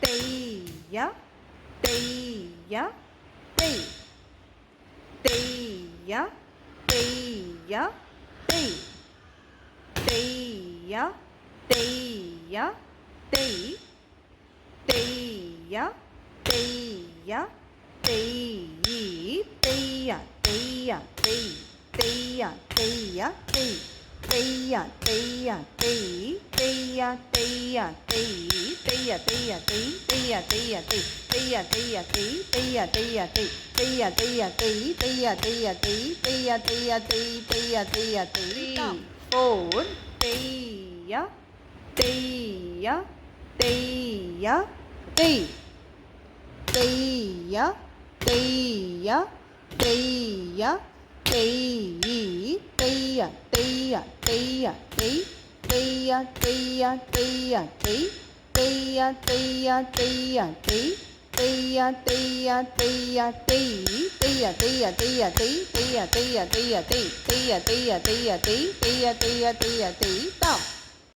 தெய்யா தெய்யா தெய் தெய்யா தெய்யா தெய் தெய்யா தெய்யா தெய் தெய்யா தெய்யா தெய் தெய்யா தெய்யா தெய் தெய்யா தெய்யா தெய் தெய்யா தெய்யா தெய் தெய்யா தெய்யா தெய் தெய்யா தெய்யா தெய் தெய்யா தெய்யா தெய் தெய்யா தெய்யா தெய் தெய்யா தெய்யா தெய் தெய்யா தெய்யா தெய் தெய்யா தெய்யா தெய் தெய்யா தெய்யா தெய் தெய்யா தெய்யா தெய் four தெய்யா தெய்யா தெய்யா தெய் தெய்யா தெய்யா தெய்யா தெய் தெய்யா தெய்யா தெய்யா தெய் தெய்யா தெய்யா தெய்யா தெய் தெய்யா தெய்யா தெய்யா தெய் தெய்யா தெய்யா தெய்யா தெய் தெய்யா தெய்யா தெய்யா தெய் தெய்யா தெய்யா தெய்யா தெய் தெய்யா தெய்யா தெய்யா தெய் தெய்யா தெய்யா தெய்யா தெய் தா